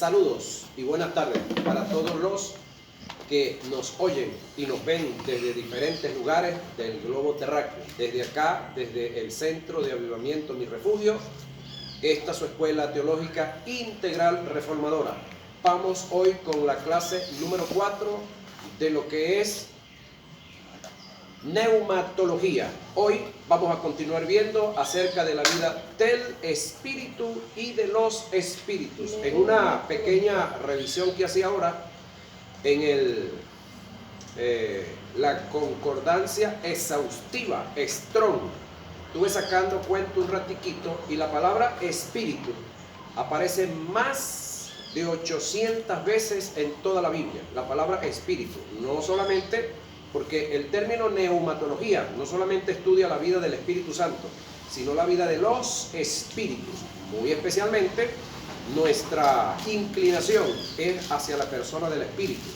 Saludos y buenas tardes para todos los que nos oyen y nos ven desde diferentes lugares del globo terráqueo. Desde acá, desde el Centro de Avivamiento Mi Refugio, esta es su escuela teológica integral reformadora. Vamos hoy con la clase número 4 de lo que es neumatología. Hoy vamos a continuar viendo acerca de la vida del espíritu y de los espíritus. En una pequeña revisión que hacía ahora en la concordancia exhaustiva, Strong, estuve sacando cuenta un ratiquito y la palabra espíritu aparece más de 800 veces en toda la Biblia. La palabra espíritu, no solamente porque el término neumatología no solamente estudia la vida del Espíritu Santo, sino la vida de los espíritus. Muy especialmente, nuestra inclinación es hacia la persona del espíritu.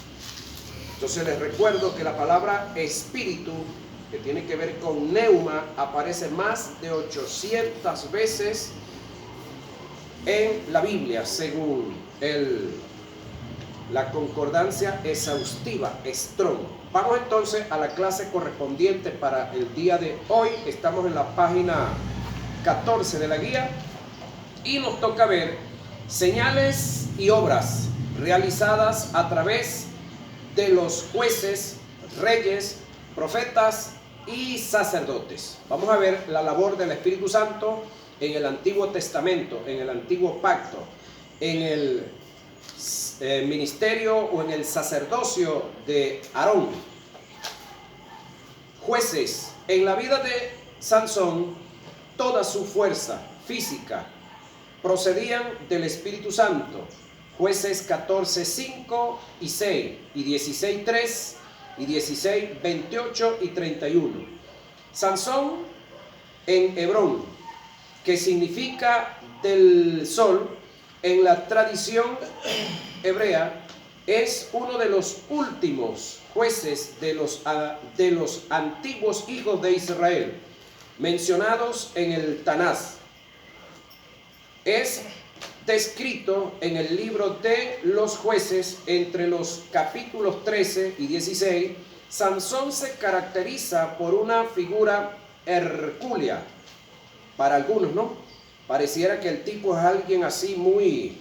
Entonces les recuerdo que la palabra espíritu, que tiene que ver con neuma, aparece más de 800 veces en la Biblia, según la concordancia exhaustiva, Strong. Vamos entonces a la clase correspondiente para el día de hoy. Estamos en la página 14 de la guía y nos toca ver señales y obras realizadas a través de los jueces, reyes, profetas y sacerdotes. Vamos a ver la labor del Espíritu Santo en el Antiguo Testamento, en el Antiguo Pacto, en el ministerio o en el sacerdocio de Aarón. Jueces, en la vida de Sansón, toda su fuerza física procedían del Espíritu Santo. Jueces 14, 5 y 6, y 16, 3, y 16, 28 y 31. Sansón en Hebrón, que significa del sol, en la tradición hebrea, es uno de los últimos jueces de los antiguos hijos de Israel, mencionados en el Tanás. Es descrito en el libro de los jueces, entre los capítulos 13 y 16. Sansón se caracteriza por una figura hercúlea, para algunos, ¿no? Pareciera que el tipo es alguien así muy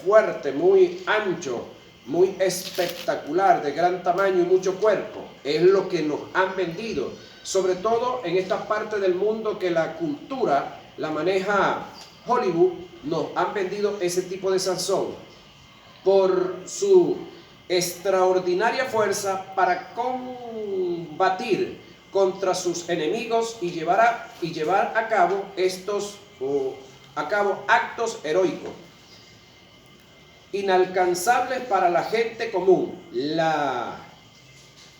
fuerte, muy ancho, muy espectacular, de gran tamaño y mucho cuerpo. Es lo que nos han vendido, sobre todo en esta parte del mundo que la cultura la maneja Hollywood. Nos han vendido ese tipo de Sansón por su extraordinaria fuerza para combatir contra sus enemigos y llevar a cabo actos heroicos, inalcanzables para la gente común.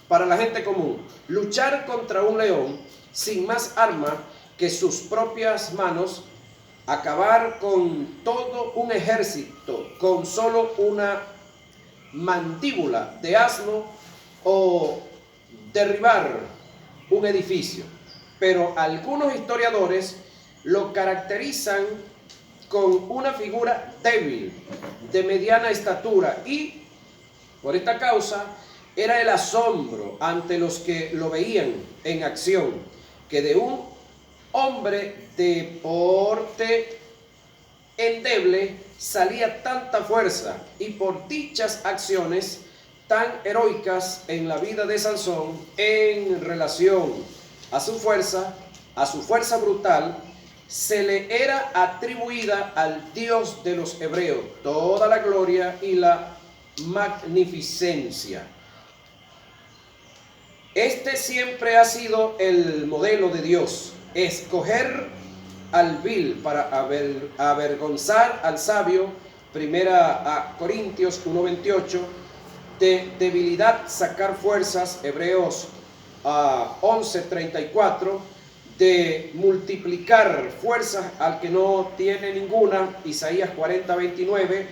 Para la gente común, luchar contra un león sin más arma que sus propias manos, acabar con todo un ejército con solo una mandíbula de asno, o derribar un edificio. Pero algunos historiadores lo caracterizan con una figura débil, de mediana estatura, y por esta causa era el asombro ante los que lo veían en acción, que de un hombre de porte endeble salía tanta fuerza, y por dichas acciones tan heroicas en la vida de Sansón en relación a su fuerza brutal, se le era atribuida al Dios de los hebreos toda la gloria y la magnificencia. Este siempre ha sido el modelo de Dios: escoger al vil para avergonzar al sabio. Primera a Corintios 1:28. De debilidad sacar fuerzas, Hebreos 11:34. De multiplicar fuerzas al que no tiene ninguna, Isaías 40:29.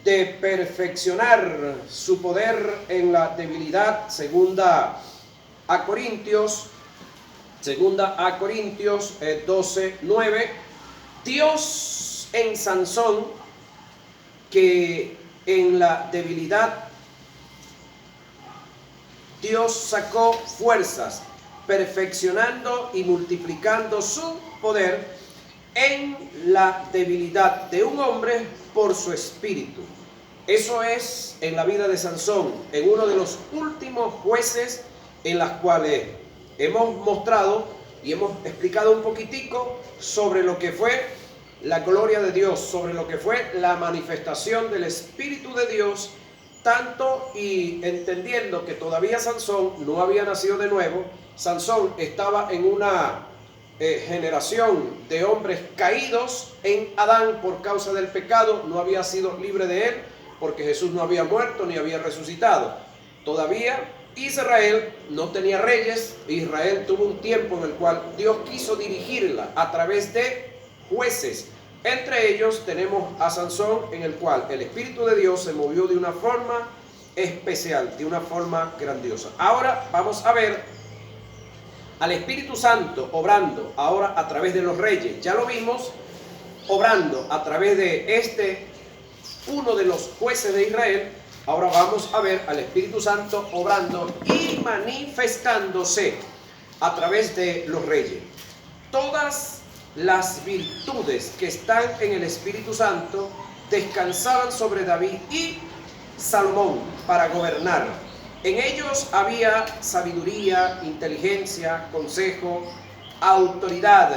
De perfeccionar su poder en la debilidad, segunda a Corintios 12:9. Dios en Sansón que en la debilidad Dios sacó fuerzas, perfeccionando y multiplicando su poder en la debilidad de un hombre por su espíritu. Eso es en la vida de Sansón, en uno de los últimos jueces en las cuales hemos mostrado y hemos explicado un poquitico sobre lo que fue la gloria de Dios, sobre lo que fue la manifestación del Espíritu de Dios, tanto y entendiendo que todavía Sansón no había nacido de nuevo. Sansón estaba en una generación de hombres caídos en Adán por causa del pecado, no había sido libre de él, porque Jesús no había muerto ni había resucitado. Todavía Israel no tenía reyes. Israel tuvo un tiempo en el cual Dios quiso dirigirla a través de jueces. Entre ellos tenemos a Sansón, en el cual el Espíritu de Dios se movió de una forma especial, de una forma grandiosa. Ahora vamos a ver al Espíritu Santo obrando ahora a través de los reyes. Ya lo vimos obrando a través de uno de los jueces de Israel. Ahora vamos a ver al Espíritu Santo obrando y manifestándose a través de los reyes. Todas las virtudes que están en el Espíritu Santo descansaban sobre David y Salomón para gobernar. En ellos había sabiduría, inteligencia, consejo, autoridad,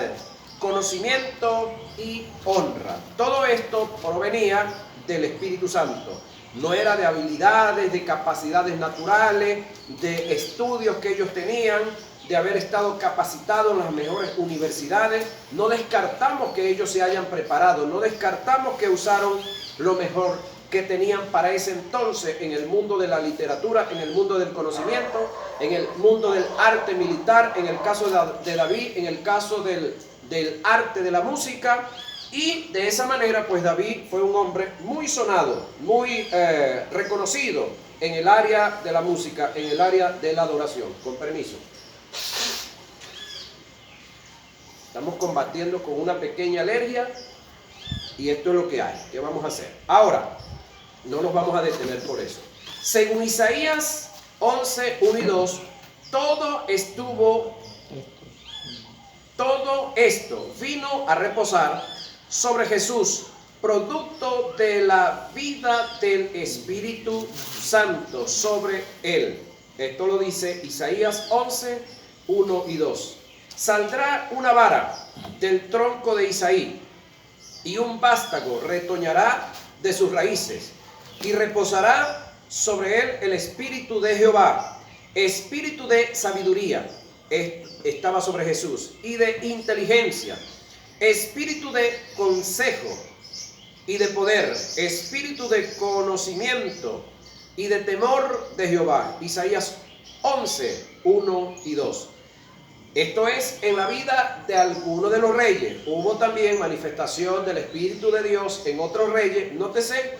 conocimiento y honra. Todo esto provenía del Espíritu Santo. No era de habilidades, de capacidades naturales, de estudios que ellos tenían, de haber estado capacitados en las mejores universidades. No descartamos que ellos se hayan preparado, no descartamos que usaron lo mejor que tenían para ese entonces en el mundo de la literatura, en el mundo del conocimiento, en el mundo del arte militar, en el caso de David, en el caso del arte de la música. Y de esa manera, pues David fue un hombre muy sonado, muy reconocido en el área de la música, en el área de la adoración. Con permiso. Estamos combatiendo con una pequeña alergia y esto es lo que hay. ¿Qué vamos a hacer? Ahora, no nos vamos a detener por eso. Según Isaías 11, 1 y 2, todo esto vino a reposar sobre Jesús, producto de la vida del Espíritu Santo sobre él. Esto lo dice Isaías 11, 1 y 2. Saldrá una vara del tronco de Isaí, y un vástago retoñará de sus raíces, y reposará sobre él el Espíritu de Jehová, espíritu de sabiduría, estaba sobre Jesús, y de inteligencia, espíritu de consejo y de poder, espíritu de conocimiento y de temor de Jehová. Isaías 11, 1 y 2. Esto es en la vida de alguno de los reyes. Hubo también manifestación del Espíritu de Dios en otros reyes. Nótese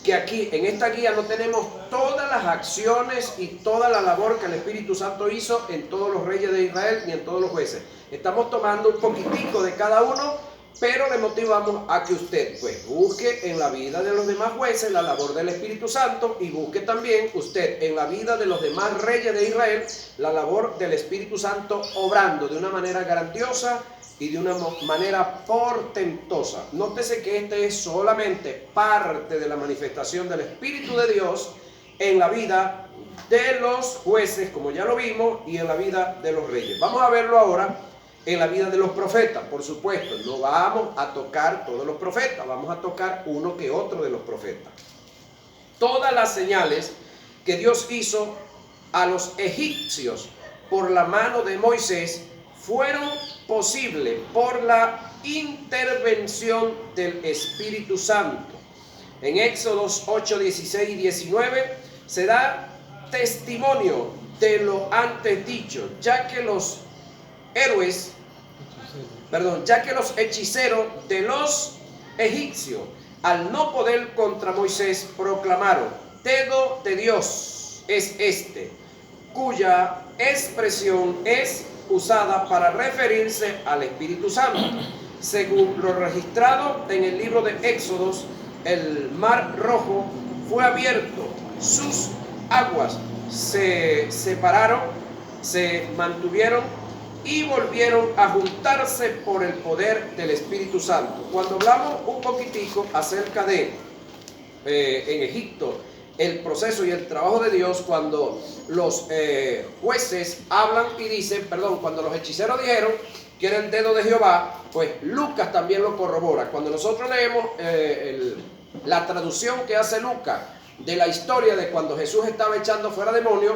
que aquí en esta guía no tenemos todas las acciones y toda la labor que el Espíritu Santo hizo en todos los reyes de Israel ni en todos los jueces. Estamos tomando un poquitico de cada uno, pero le motivamos a que usted pues busque en la vida de los demás jueces la labor del Espíritu Santo, y busque también usted en la vida de los demás reyes de Israel la labor del Espíritu Santo obrando de una manera grandiosa y de una manera portentosa. Nótese que este es solamente parte de la manifestación del Espíritu de Dios en la vida de los jueces, como ya lo vimos, y en la vida de los reyes. Vamos a verlo ahora en la vida de los profetas. Por supuesto, no vamos a tocar todos los profetas, vamos a tocar uno que otro de los profetas. Todas las señales que Dios hizo a los egipcios por la mano de Moisés fueron posibles por la intervención del Espíritu Santo. En Éxodos 8, 16 y 19 se da testimonio de lo antes dicho, ya que los hechiceros de los egipcios, al no poder contra Moisés, proclamaron: dedo de Dios es este, cuya expresión es usada para referirse al Espíritu Santo, según lo registrado en el libro de Éxodos, el mar Rojo fue abierto, sus aguas se separaron, se mantuvieron y volvieron a juntarse por el poder del Espíritu Santo. Cuando hablamos un poquitico acerca de en Egipto el proceso y el trabajo de Dios, cuando los jueces hablan y dicen, cuando los hechiceros dijeron que era el dedo de Jehová, pues Lucas también lo corrobora. Cuando nosotros leemos la traducción que hace Lucas de la historia de cuando Jesús estaba echando fuera demonios,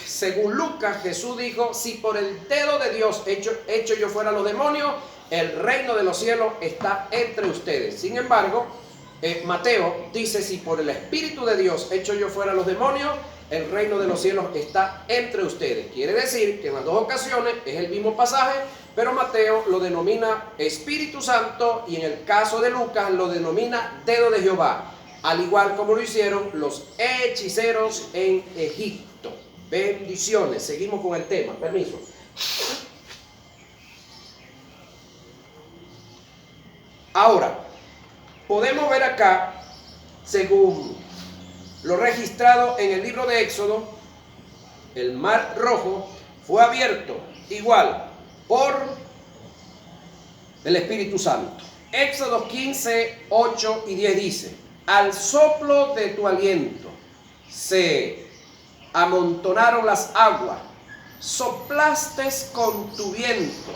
según Lucas, Jesús dijo, si por el dedo de Dios echo yo fuera los demonios, el reino de los cielos está entre ustedes. Sin embargo, Mateo dice, si por el Espíritu de Dios echo yo fuera los demonios, el reino de los cielos está entre ustedes. Quiere decir que en las dos ocasiones es el mismo pasaje, pero Mateo lo denomina Espíritu Santo y en el caso de Lucas lo denomina dedo de Jehová, al igual como lo hicieron los hechiceros en Egipto. Bendiciones. Seguimos con el tema. Permiso. Ahora, podemos ver acá, según lo registrado en el libro de Éxodo, el mar Rojo fue abierto igual por el Espíritu Santo. Éxodo 15, 8 y 10 dice, al soplo de tu aliento se amontonaron las aguas, soplaste con tu viento,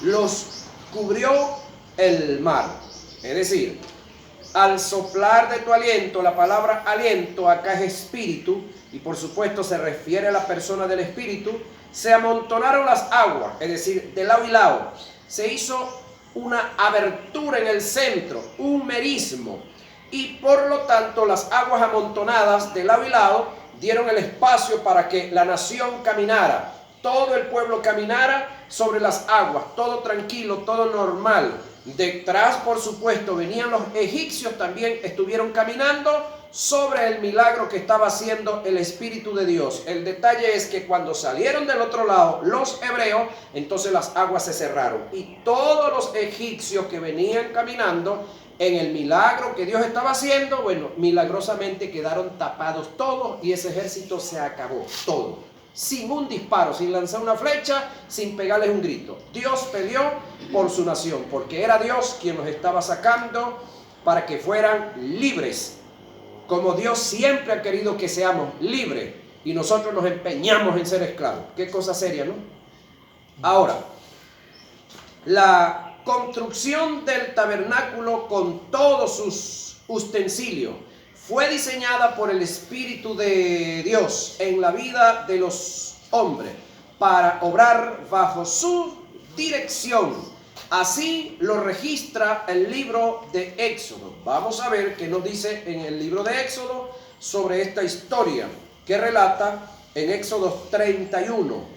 los cubrió el mar. Es decir, al soplar de tu aliento, la palabra aliento acá es espíritu, y por supuesto se refiere a la persona del espíritu, se amontonaron las aguas, es decir, de lado y lado. Se hizo una abertura en el centro, un merismo, y por lo tanto las aguas amontonadas de lado y lado dieron el espacio para que la nación caminara, todo el pueblo caminara sobre las aguas, todo tranquilo, todo normal. Detrás, por supuesto, venían los egipcios, también estuvieron caminando sobre el milagro que estaba haciendo el Espíritu de Dios. El detalle es que cuando salieron del otro lado los hebreos, entonces las aguas se cerraron y todos los egipcios que venían caminando en el milagro que Dios estaba haciendo, bueno, milagrosamente quedaron tapados todos y ese ejército se acabó todo, sin un disparo, sin lanzar una flecha, sin pegarles un grito. Dios peleó por su nación, porque era Dios quien los estaba sacando para que fueran libres, como Dios siempre ha querido que seamos libres, y nosotros nos empeñamos en ser esclavos. Qué cosa seria, ¿no? Ahora, la construcción del tabernáculo con todos sus utensilios fue diseñada por el Espíritu de Dios en la vida de los hombres para obrar bajo su dirección. Así lo registra el libro de Éxodo. Vamos a ver qué nos dice en el libro de Éxodo sobre esta historia que relata en Éxodo 31.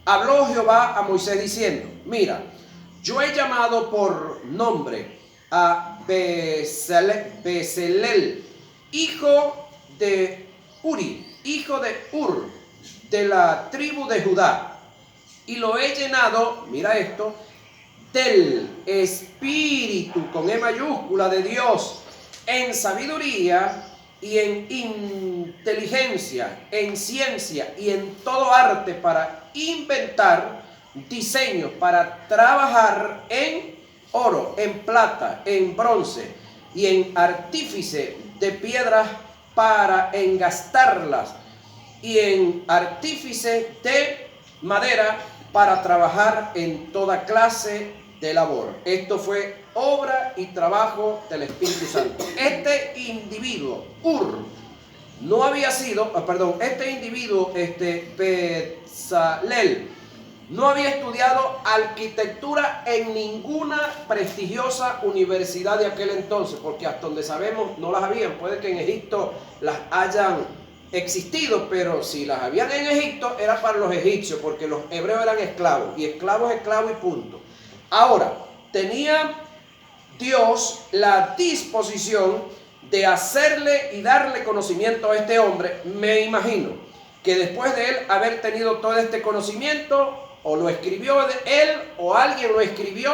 Habló Jehová a Moisés diciendo, mira, yo he llamado por nombre a Bezalel, hijo de Uri, hijo de Ur, de la tribu de Judá, y lo he llenado, mira esto, del Espíritu, con E mayúscula, de Dios, en sabiduría y en inteligencia, en ciencia y en todo arte para inventar diseños, para trabajar en oro, en plata, en bronce y en artífice de piedras para engastarlas y en artífice de madera para trabajar en toda clase de labor. Esto fue obra y trabajo del Espíritu Santo. Este individuo, Ur, no había sido, este individuo, Bezalel, no había estudiado arquitectura en ninguna prestigiosa universidad de aquel entonces, porque hasta donde sabemos no las habían. Puede que en Egipto las hayan existido, pero si las habían en Egipto era para los egipcios, porque los hebreos eran esclavos, y esclavos y punto. Ahora, tenía Dios la disposición de hacerle y darle conocimiento a este hombre. Me imagino que después de él haber tenido todo este conocimiento, o lo escribió él o alguien lo escribió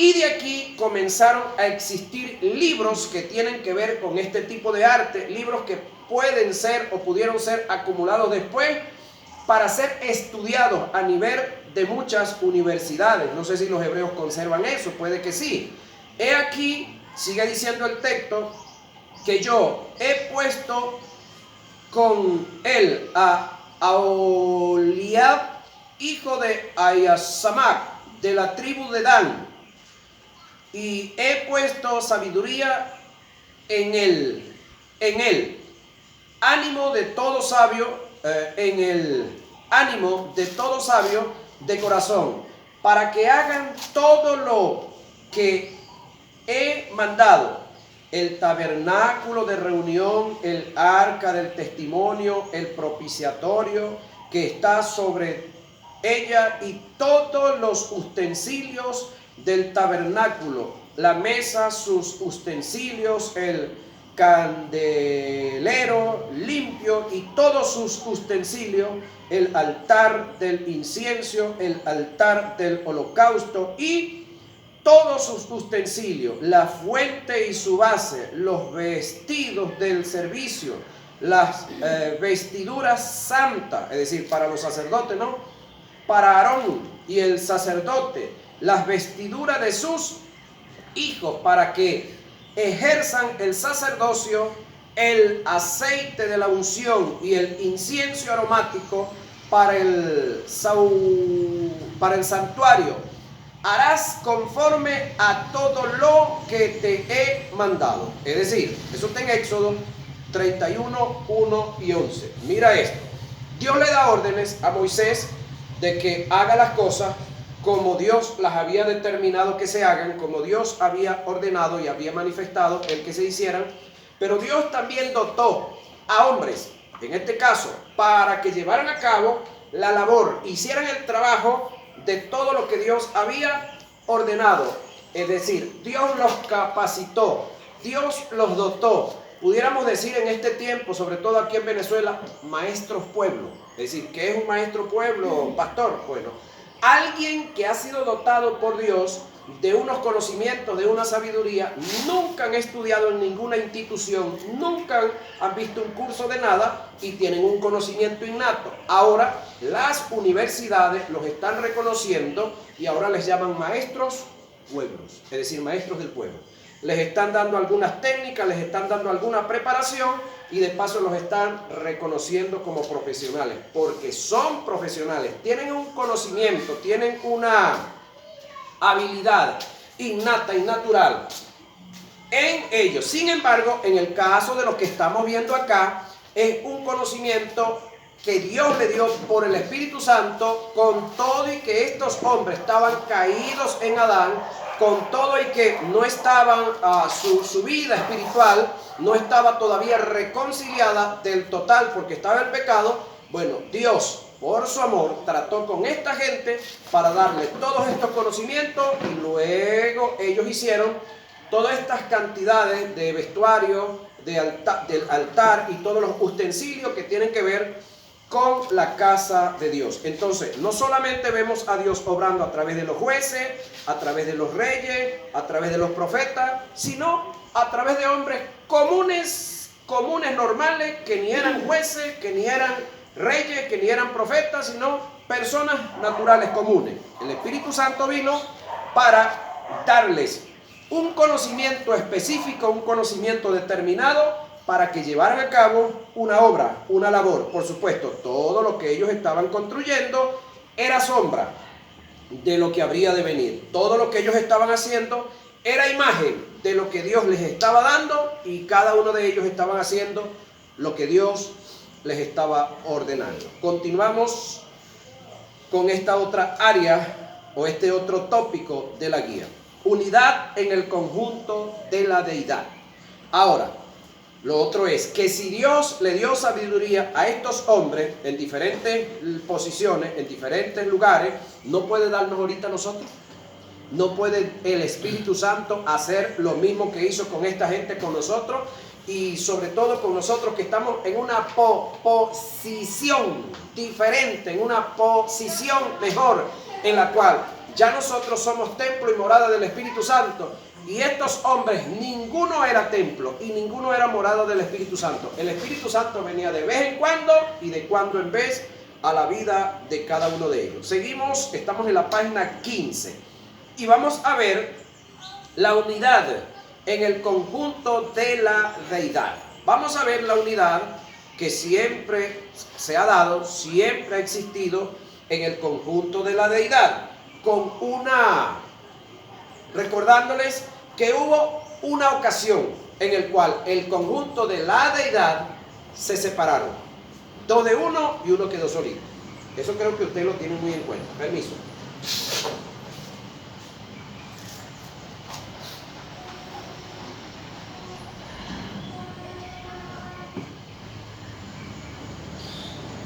Y de aquí comenzaron a existir libros que tienen que ver con este tipo de arte, libros que pueden ser o pudieron ser acumulados después para ser estudiados a nivel de muchas universidades. No sé si los hebreos conservan eso, puede que sí. He aquí, sigue diciendo el texto, que yo he puesto con él a Aholiab, hijo de Ahisamach, de la tribu de Dan, y he puesto sabiduría en él, ánimo de todo sabio, en el ánimo de todo sabio de corazón, para que hagan todo lo que he mandado: el tabernáculo de reunión, el arca del testimonio, el propiciatorio que está sobre ella y todos los utensilios del tabernáculo, la mesa, sus utensilios, el candelero limpio y todos sus utensilios, el altar del incienso, el altar del holocausto y todos sus utensilios, la fuente y su base, los vestidos del servicio, las vestiduras santas, es decir, para los sacerdotes, ¿no? Para Aarón y el sacerdote, las vestiduras de sus hijos, para que ejerzan el sacerdocio, el aceite de la unción y el incienso aromático para el santuario. Harás conforme a todo lo que te he mandado. Es decir, eso está en Éxodo 31, 1 y 11. Mira esto. Dios le da órdenes a Moisés de que haga las cosas como Dios las había determinado que se hagan, como Dios había ordenado y había manifestado el que se hicieran. Pero Dios también dotó a hombres, en este caso, para que llevaran a cabo la labor, hicieran el trabajo de todo lo que Dios había ordenado. Es decir, Dios los capacitó, Dios los dotó. Pudiéramos decir en este tiempo, sobre todo aquí en Venezuela, maestros pueblo. Es decir, ¿qué es un maestro pueblo, pastor? Bueno, alguien que ha sido dotado por Dios de unos conocimientos, de una sabiduría, nunca han estudiado en ninguna institución, nunca han visto un curso de nada y tienen un conocimiento innato. Ahora las universidades los están reconociendo y ahora les llaman maestros pueblos, es decir, maestros del pueblo. Les están dando algunas técnicas, les están dando alguna preparación y de paso los están reconociendo como profesionales, porque son profesionales, tienen un conocimiento, tienen una habilidad innata y natural en ellos. Sin embargo, en el caso de lo que estamos viendo acá, es un conocimiento que Dios le dio por el Espíritu Santo, con todo y que estos hombres estaban caídos en Adán, con todo y que no estaban, su vida espiritual no estaba todavía reconciliada del total porque estaba el pecado. Bueno, Dios, por su amor, trató con esta gente para darle todos estos conocimientos y luego ellos hicieron todas estas cantidades de vestuario, del altar y todos los utensilios que tienen que ver con la casa de Dios. Entonces, no solamente vemos a Dios obrando a través de los jueces, a través de los reyes, a través de los profetas, sino a través de hombres comunes, normales, que ni eran jueces, que ni eran reyes, que ni eran profetas, sino personas naturales comunes. El Espíritu Santo vino para darles un conocimiento específico, un conocimiento determinado, para que llevaran a cabo una obra, una labor. Por supuesto, todo lo que ellos estaban construyendo era sombra de lo que habría de venir. Todo lo que ellos estaban haciendo era imagen de lo que Dios les estaba dando, y cada uno de ellos estaban haciendo lo que Dios les estaba ordenando. Continuamos con esta otra área o este otro tópico de la guía: unidad en el conjunto de la deidad. Ahora, lo otro es que si Dios le dio sabiduría a estos hombres en diferentes posiciones, en diferentes lugares, ¿no puede darnos ahorita a nosotros? ¿No puede el Espíritu Santo hacer lo mismo que hizo con esta gente, con nosotros? Y sobre todo con nosotros que estamos en una posición diferente, en una posición mejor, en la cual ya nosotros somos templo y morada del Espíritu Santo. Y estos hombres, ninguno era templo y ninguno era morada del Espíritu Santo. El Espíritu Santo venía de vez en cuando y de cuando en vez a la vida de cada uno de ellos. Seguimos, estamos en la página 15 y vamos a ver la unidad en el conjunto de la deidad. Vamos a ver la unidad que siempre se ha dado, siempre ha existido en el conjunto de la deidad, recordándoles que hubo una ocasión en el cual el conjunto de la deidad se separaron. Dos de uno y uno quedó solito. Eso creo que ustedes lo tienen muy en cuenta. Permiso.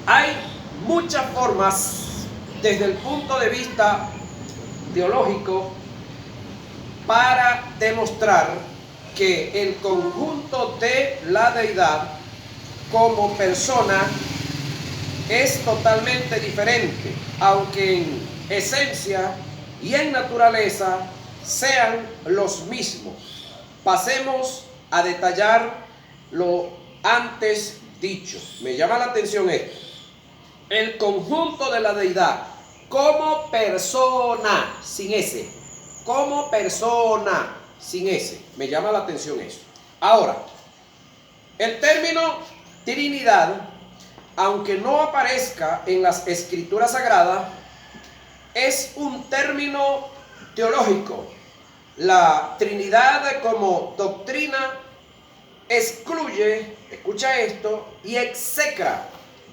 Hay muchas formas desde el punto de vista teológico para demostrar que el conjunto de la deidad como persona es totalmente diferente, aunque en esencia y en naturaleza sean los mismos. Pasemos a detallar lo antes dicho. Me llama la atención esto. El conjunto de la deidad como persona, sin ese, como persona, sin ese. Me llama la atención eso. Ahora, el término Trinidad, aunque no aparezca en las Escrituras Sagradas, es un término teológico. La Trinidad como doctrina excluye, escucha esto, y execra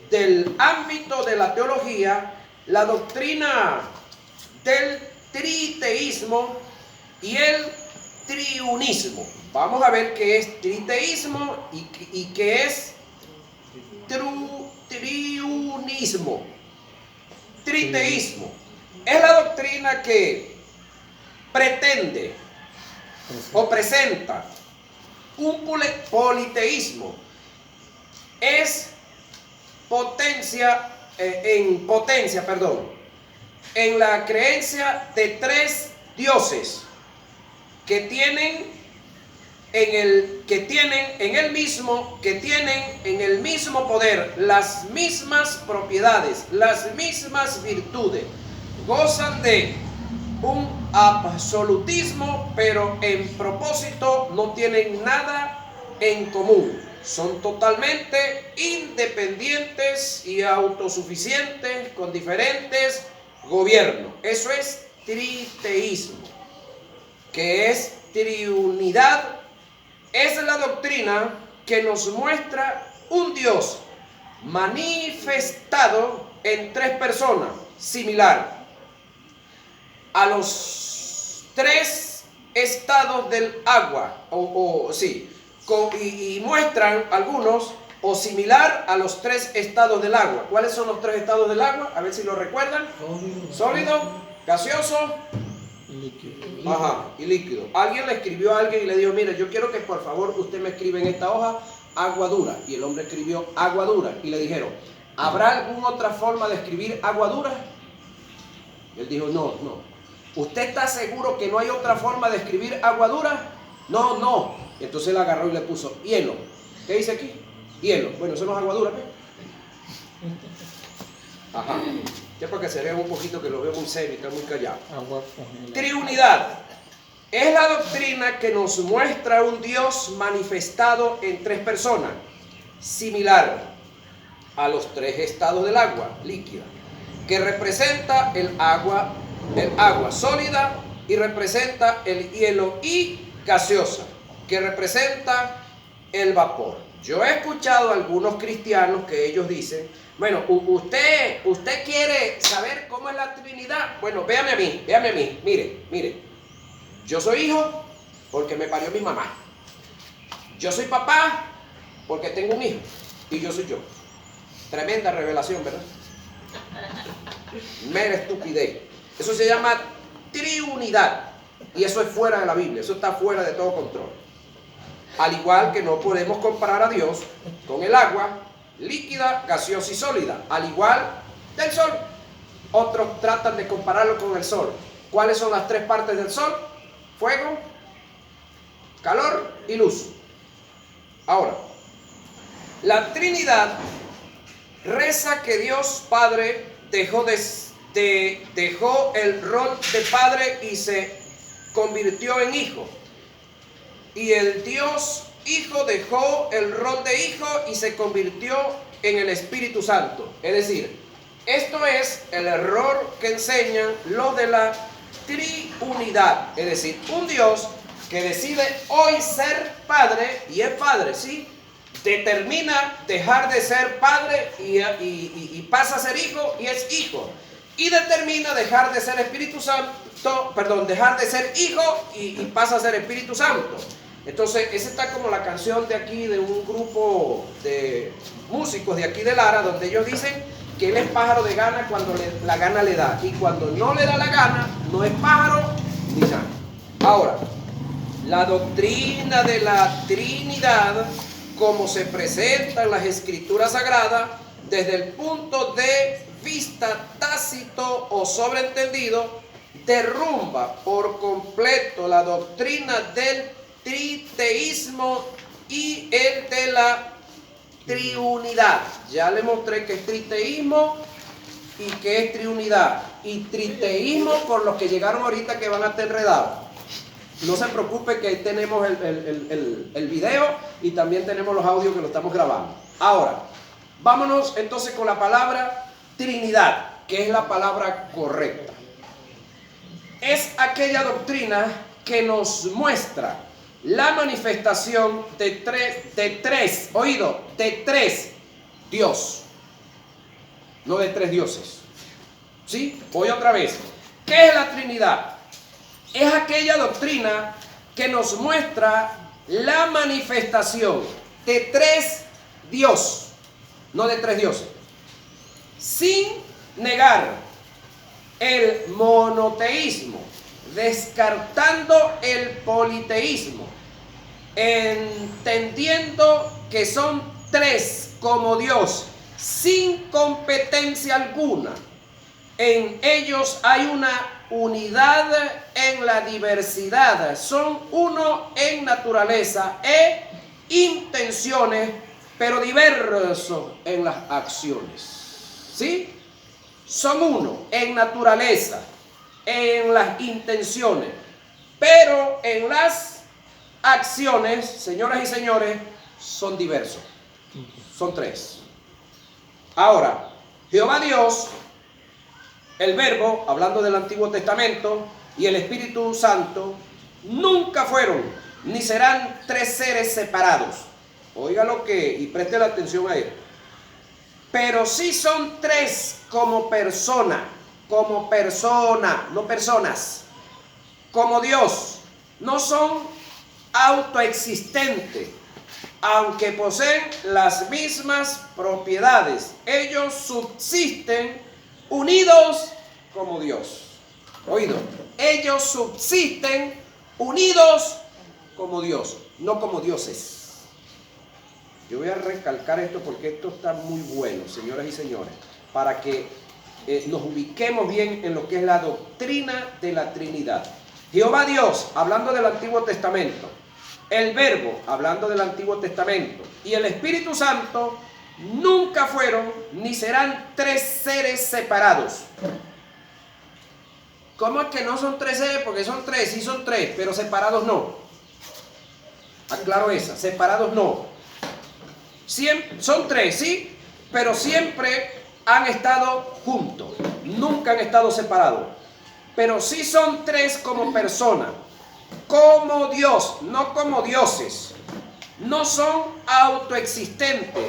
del ámbito de la teología la doctrina del triteísmo y el triunismo. Vamos a ver qué es triteísmo y qué es triunismo. Triteísmo es la doctrina que pretende o presenta un politeísmo. Es en la creencia de tres dioses que tienen en el mismo poder, las mismas propiedades, las mismas virtudes, gozan de un absolutismo, pero en propósito no tienen nada en común. Son totalmente independientes y autosuficientes con diferentes gobiernos. Eso es triteísmo. ¿Qué es triunidad? Es la doctrina que nos muestra un Dios manifestado en tres personas, similar a los tres estados del agua, y muestran algunos, o similar a los tres estados del agua. ¿Cuáles son los tres estados del agua? A ver si lo recuerdan. Sólido, gaseoso, y líquido. Alguien le escribió a alguien y le dijo: mire, yo quiero que por favor usted me escriba en esta hoja agua dura. Y el hombre escribió agua dura. Y le dijeron: ¿habrá alguna otra forma de escribir agua dura? Y él dijo: no. ¿Usted está seguro que no hay otra forma de escribir agua dura? No. Entonces él agarró y le puso hielo. ¿Qué dice aquí? Hielo. Bueno, eso no es agua dura, ¿ves? Ya para que se vea un poquito, que lo veo muy serio y está muy callado. Triunidad es la doctrina que nos muestra un Dios manifestado en tres personas, similar a los tres estados del agua líquida, que representa el agua sólida, y representa el hielo, y gaseosa, que representa el vapor. Yo he escuchado a algunos cristianos que ellos dicen: bueno, usted quiere saber cómo es la Trinidad. Bueno, véame a mí, mire. Yo soy hijo porque me parió mi mamá. Yo soy papá porque tengo un hijo. Y yo soy yo. Tremenda revelación, ¿verdad? Mera estupidez. Eso se llama triunidad. Y eso es fuera de la Biblia. Eso está fuera de todo control. Al igual que no podemos comparar a Dios con el agua líquida, gaseosa y sólida, al igual del sol. Otros tratan de compararlo con el sol. ¿Cuáles son las tres partes del sol? Fuego, calor y luz. Ahora, la Trinidad reza que Dios Padre dejó el rol de Padre y se convirtió en Hijo. Y el Dios Hijo dejó el rol de Hijo y se convirtió en el Espíritu Santo. Es decir, esto es el error que enseñan los de la triunidad. Es decir, un Dios que decide hoy ser Padre, y es Padre, ¿sí? Determina dejar de ser Padre y pasa a ser Hijo y es Hijo. Y determina dejar de ser Espíritu Santo, dejar de ser Hijo y pasa a ser Espíritu Santo. Entonces, esa está como la canción de aquí de un grupo de músicos de aquí de Lara, donde ellos dicen que él es pájaro de gana cuando la gana le da, y cuando no le da la gana, no es pájaro ni nada. Ahora, la doctrina de la Trinidad, como se presenta en las Escrituras Sagradas, desde el punto de vista tácito o sobreentendido, derrumba por completo la doctrina del triteísmo y el de la triunidad. Ya le mostré que es triteísmo y que es triunidad. Y triteísmo por los que llegaron ahorita que van a estar enredados. No se preocupe que ahí tenemos el video y también tenemos los audios que lo estamos grabando. Ahora, vámonos entonces con la palabra Trinidad, que es la palabra correcta. Es aquella doctrina que nos muestra la manifestación de tres Dios, no de tres dioses. ¿Sí? Voy otra vez. ¿Qué es la Trinidad? Es aquella doctrina que nos muestra la manifestación de tres Dios, no de tres dioses, sin negar el monoteísmo, descartando el politeísmo, entendiendo que son tres como Dios, sin competencia alguna. En ellos hay una unidad en la diversidad, son uno en naturaleza e intenciones, pero diversos en las acciones. ¿Sí? Son uno en naturaleza, en las intenciones, pero en las acciones, señoras y señores, son diversos. Son tres. Ahora, Jehová Dios, el Verbo, hablando del Antiguo Testamento, y el Espíritu Santo, nunca fueron ni serán tres seres separados. Oiga lo que, y preste la atención a él. Pero sí son tres como persona, no personas, como Dios. No son autoexistentes, aunque poseen las mismas propiedades. Ellos subsisten unidos como Dios. Oído, ellos subsisten unidos como Dios, no como dioses. Yo voy a recalcar esto porque esto está muy bueno, señoras y señores, para que nos ubiquemos bien en lo que es la doctrina de la Trinidad. Jehová Dios, hablando del Antiguo Testamento, el Verbo, hablando del Antiguo Testamento, y el Espíritu Santo, nunca fueron ni serán tres seres separados. ¿Cómo es que no son tres seres? Porque son tres, sí son tres, pero separados no. Aclaro esa, separados no. Siempre, son tres, sí, pero siempre han estado juntos, nunca han estado separados. Pero sí son tres como persona, como Dios, no como dioses. No son autoexistentes,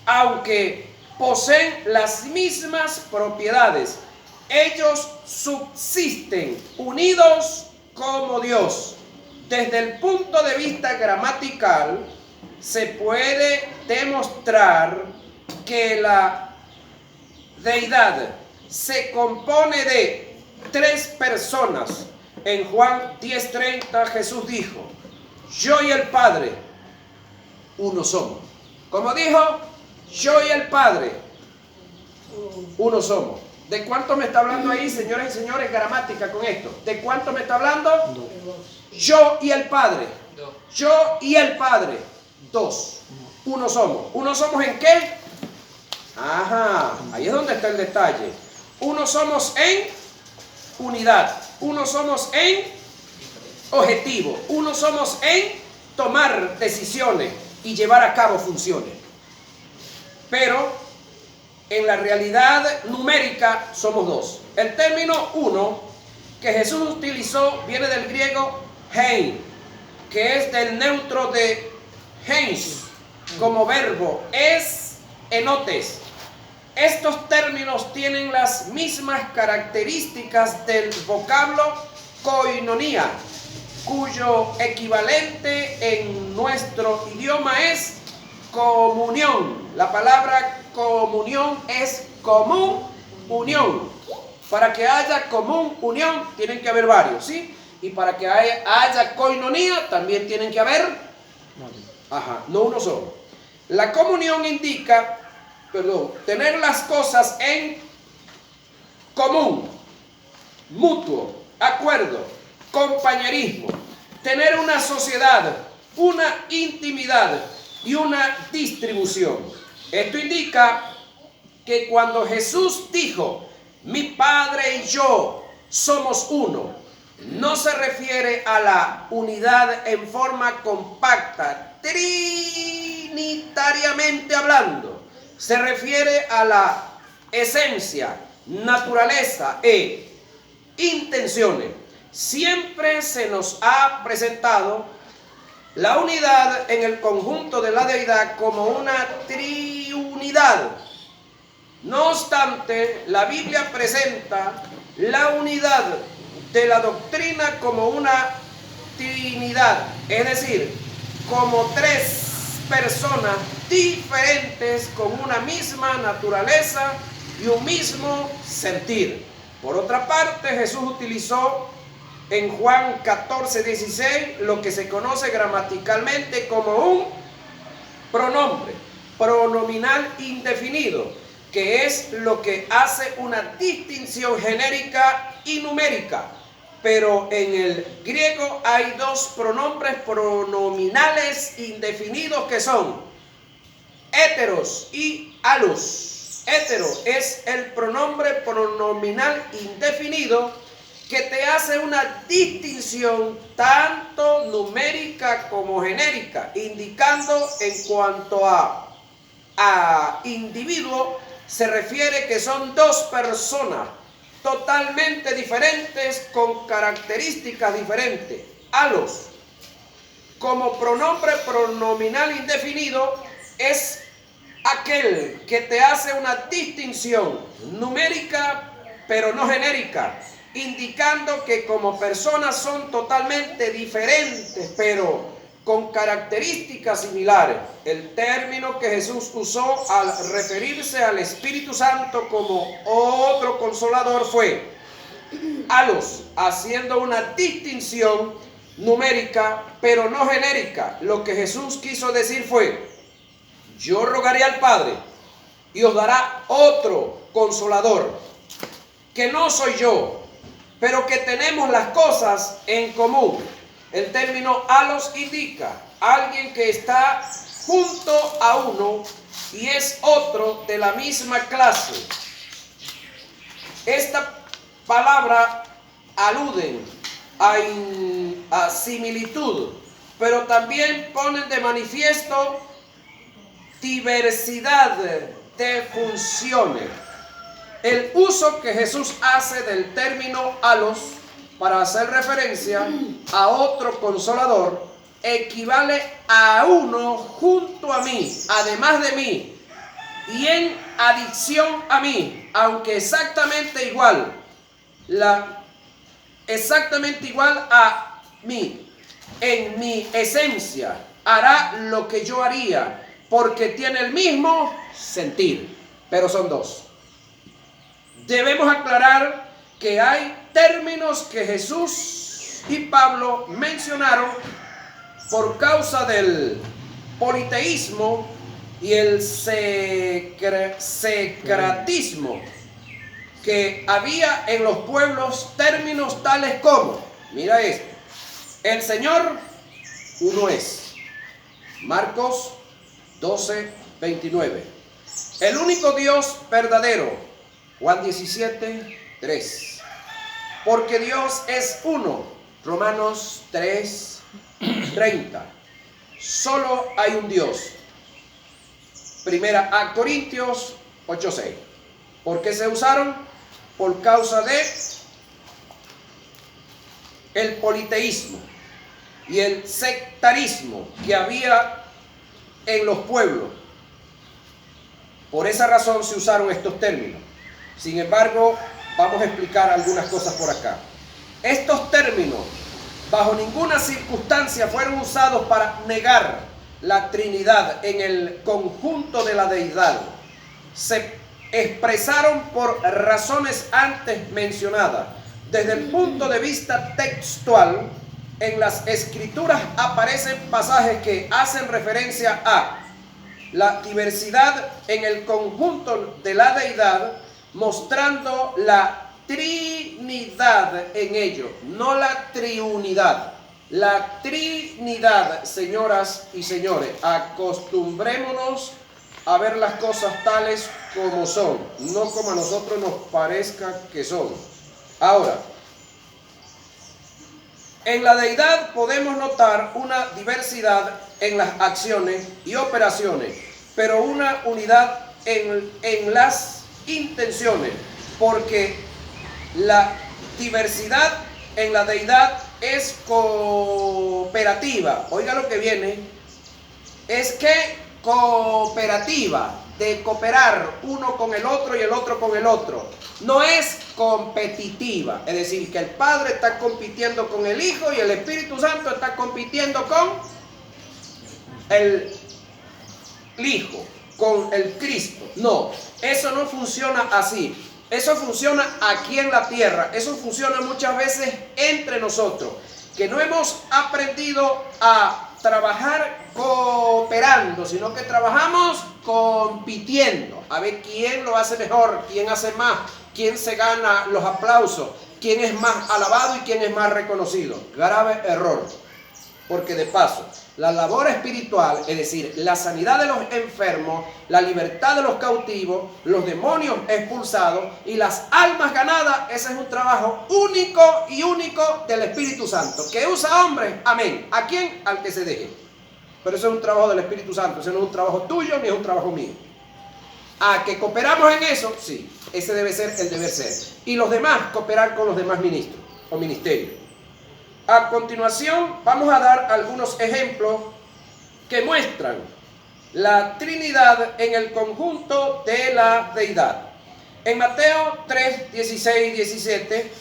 aunque poseen las mismas propiedades. Ellos subsisten unidos como Dios. Desde el punto de vista gramatical, se puede demostrar que la deidad se compone de tres personas. En Juan 10:30 Jesús dijo: yo y el Padre uno somos. Como dijo, yo y el Padre uno somos. ¿De cuánto me está hablando ahí, señores y señores? Gramática con esto. ¿De cuánto me está hablando? Yo y el Padre. Yo y el Padre. Dos. Uno somos. ¿Uno somos en qué? Ajá, ahí es donde está el detalle. Uno somos en unidad. Uno somos en objetivo. Uno somos en tomar decisiones y llevar a cabo funciones. Pero en la realidad numérica somos dos. El término uno que Jesús utilizó viene del griego hein, que es del neutro de hens, como verbo, es enotes. Estos términos tienen las mismas características del vocablo koinonía, cuyo equivalente en nuestro idioma es comunión. La palabra comunión es común unión. Para que haya común unión tienen que haber varios, ¿sí? Y para que haya koinonía también tienen que haber, no uno solo. La comunión indica, tener las cosas en común, mutuo, acuerdo, compañerismo, tener una sociedad, una intimidad y una distribución. Esto indica que cuando Jesús dijo, mi Padre y yo somos uno, no se refiere a la unidad en forma compacta, trinitariamente hablando. Se refiere a la esencia, naturaleza e intenciones. Siempre se nos ha presentado la unidad en el conjunto de la deidad como una triunidad. No obstante, la Biblia presenta la unidad de la doctrina como una trinidad, es decir, como tres personas diferentes con una misma naturaleza y un mismo sentir. Por otra parte, Jesús utilizó en Juan 14:16 lo que se conoce gramaticalmente como un pronombre, pronominal indefinido, que es lo que hace una distinción genérica y numérica. Pero en el griego hay dos pronombres pronominales indefinidos que son heteros y alus. Hetero es el pronombre pronominal indefinido que te hace una distinción tanto numérica como genérica, indicando en cuanto a individuo, se refiere que son dos personas totalmente diferentes con características diferentes. Alos, como pronombre pronominal indefinido, es aquel que te hace una distinción numérica pero no genérica, indicando que como personas son totalmente diferentes pero con características similares. El término que Jesús usó al referirse al Espíritu Santo como otro consolador fue alos, haciendo una distinción numérica pero no genérica. Lo que Jesús quiso decir fue: yo rogaré al Padre y os dará otro consolador, que no soy yo, pero que tenemos las cosas en común. El término alos indica alguien que está junto a uno y es otro de la misma clase. Esta palabra alude a similitud, pero también ponen de manifiesto diversidad de funciones. El uso que Jesús hace del término alos para hacer referencia a otro consolador equivale a uno junto a mí, además de mí, y en adición a mí, aunque exactamente igual a mí, en mi esencia, hará lo que yo haría, porque tiene el mismo sentir, pero son dos. Debemos aclarar que hay términos que Jesús y Pablo mencionaron por causa del politeísmo y el secratismo. que había en los pueblos términos tales como, mira esto, el Señor uno es. Marcos 12:29. El único Dios verdadero. Juan 17:3. Porque Dios es uno. Romanos 3:30. Solo hay un Dios. Primera a Corintios 8:6. ¿Por qué se usaron? Por causa de el politeísmo y el sectarismo que había en los pueblos. Por esa razón se usaron estos términos. Sin embargo, vamos a explicar algunas cosas por acá. Estos términos, bajo ninguna circunstancia, fueron usados para negar la Trinidad en el conjunto de la deidad. Se expresaron por razones antes mencionadas. Desde el punto de vista textual, en las Escrituras aparecen pasajes que hacen referencia a la diversidad en el conjunto de la deidad, mostrando la Trinidad en ello, no la triunidad. La Trinidad, señoras y señores, acostumbrémonos a ver las cosas tales como son, no como a nosotros nos parezca que son. Ahora, en la deidad podemos notar una diversidad en las acciones y operaciones, pero una unidad en las intenciones, porque la diversidad en la deidad es cooperativa. Oiga lo que viene, es que cooperativa, de cooperar uno con el otro y el otro con el otro. No es competitiva, es decir, que el Padre está compitiendo con el Hijo y el Espíritu Santo está compitiendo con el Hijo, con el Cristo. No, eso no funciona así. Eso funciona aquí en la tierra. Eso funciona muchas veces entre nosotros, que no hemos aprendido a trabajar cooperando, sino que trabajamos compitiendo, a ver quién lo hace mejor, quién hace más, quién se gana los aplausos, quién es más alabado y quién es más reconocido. Grave error, porque de paso, la labor espiritual, es decir, la sanidad de los enfermos, la libertad de los cautivos, los demonios expulsados y las almas ganadas, ese es un trabajo único y único del Espíritu Santo. ¿Que usa hombres? Amén. ¿A quién? Al que se deje. Pero eso es un trabajo del Espíritu Santo, ese no es un trabajo tuyo ni es un trabajo mío. ¿A que cooperamos en eso? Sí, ese debe ser el deber ser. Y los demás, cooperar con los demás ministros o ministerios. A continuación vamos a dar algunos ejemplos que muestran la Trinidad en el conjunto de la deidad. En Mateo 3, 16 y 17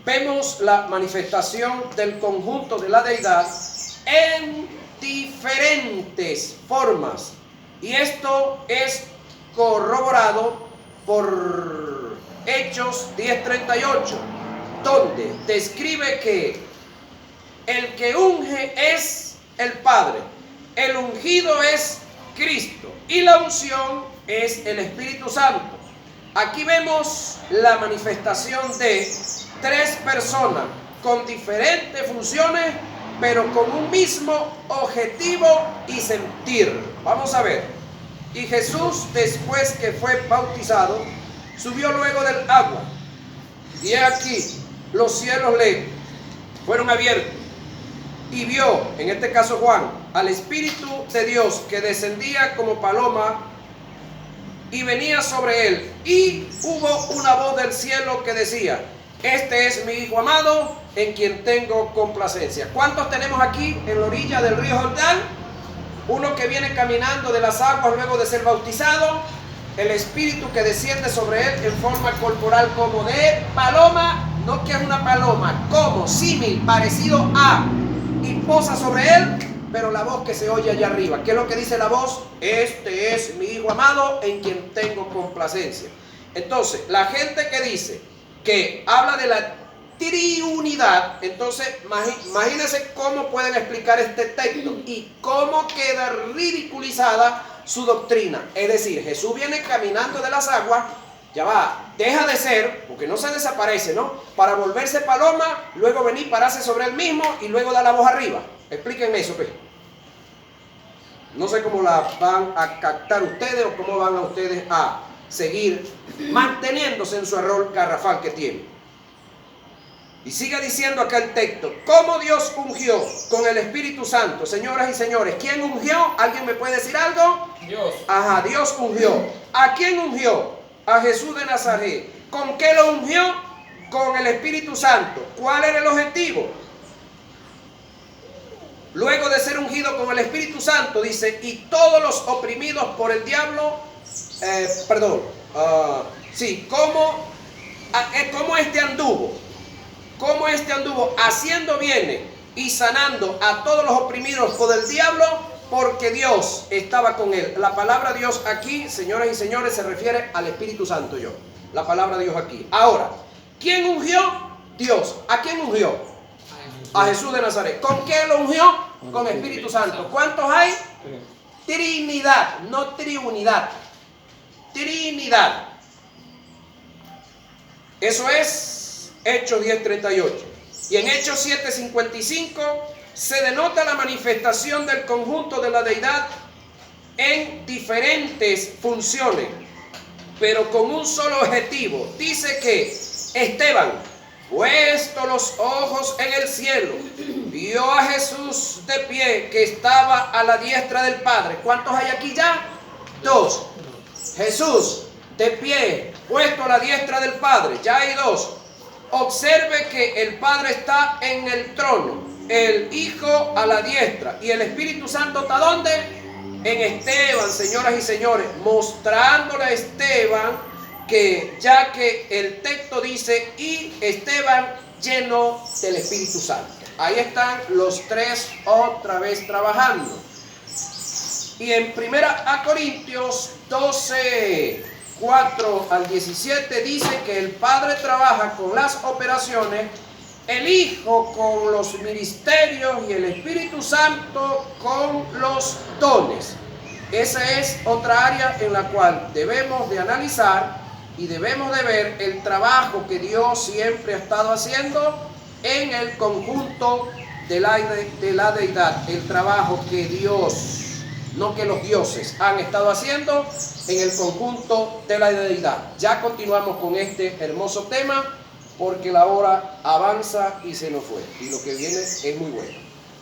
vemos la manifestación del conjunto de la deidad en diferentes formas. Y esto es corroborado por Hechos 10:38, donde describe que el que unge es el Padre, el ungido es Cristo y la unción es el Espíritu Santo. Aquí vemos la manifestación de tres personas con diferentes funciones, pero con un mismo objetivo y sentir. Vamos a ver. Y Jesús, después que fue bautizado, subió luego del agua. Y he aquí, los cielos le fueron abiertos. Y vio, en este caso Juan, al Espíritu de Dios que descendía como paloma y venía sobre él. Y hubo una voz del cielo que decía: este es mi Hijo amado, en quien tengo complacencia. ¿Cuántos tenemos aquí en la orilla del río Jordán? Uno que viene caminando de las aguas luego de ser bautizado, el Espíritu que desciende sobre él en forma corporal como de paloma, no que es una paloma, como símil, parecido a, y posa sobre él, pero la voz que se oye allá arriba. ¿Qué es lo que dice la voz? Este es mi Hijo amado, en quien tengo complacencia. Entonces, la gente que dice que habla de la triunidad, entonces imagínense cómo pueden explicar este texto y cómo queda ridiculizada su doctrina. Es decir, Jesús viene caminando de las aguas Ya va, deja de ser, porque no se desaparece, ¿no? Para volverse paloma, luego venir, pararse sobre él mismo y luego dar la voz arriba. Explíquenme eso, pues. No sé cómo la van a captar ustedes o cómo van a ustedes a seguir manteniéndose en su error garrafal que tienen. Y sigue diciendo acá el texto, ¿cómo Dios ungió con el Espíritu Santo? Señoras y señores, ¿quién ungió? ¿Alguien me puede decir algo? Dios. Ajá, Dios ungió. ¿A quién ungió? A Jesús de Nazaret. ¿Con qué lo ungió? Con el Espíritu Santo. ¿Cuál era el objetivo? Luego de ser ungido con el Espíritu Santo, dice, y todos los oprimidos por el diablo, ¿cómo este anduvo? ¿Cómo este anduvo haciendo bienes y sanando a todos los oprimidos por el diablo? Porque Dios estaba con él. La palabra Dios aquí, señoras y señores, se refiere al Espíritu Santo. La palabra Dios aquí. Ahora, ¿quién ungió? Dios. ¿A quién ungió? A Jesús de Nazaret. ¿Con qué lo ungió? Con Espíritu Santo. ¿Cuántos hay? Trinidad, no triunidad. Trinidad. Eso es Hechos 10:38. Y en Hechos 7:55 se denota la manifestación del conjunto de la deidad en diferentes funciones, pero con un solo objetivo. Dice que Esteban, puesto los ojos en el cielo, vio a Jesús de pie que estaba a la diestra del Padre. ¿Cuántos hay aquí ya? 2. Jesús de pie, puesto a la diestra del Padre. Ya hay 2. Observe que el Padre está en el trono, el Hijo a la diestra y el Espíritu Santo ¿está dónde? En Esteban, señoras y señores, mostrándole a Esteban que ya que el texto dice y Esteban lleno del Espíritu Santo. Ahí están los tres otra vez trabajando. Y en 1 Corintios 12, 4 al 17 dice que el Padre trabaja con las operaciones, el Hijo con los ministerios y el Espíritu Santo con los dones. Esa es otra área en la cual debemos de analizar y debemos de ver el trabajo que Dios siempre ha estado haciendo en el conjunto de la deidad. El trabajo que Dios, no que los dioses, han estado haciendo en el conjunto de la deidad. Ya continuamos con este hermoso tema porque la hora avanza y se nos fue. Y lo que viene es muy bueno.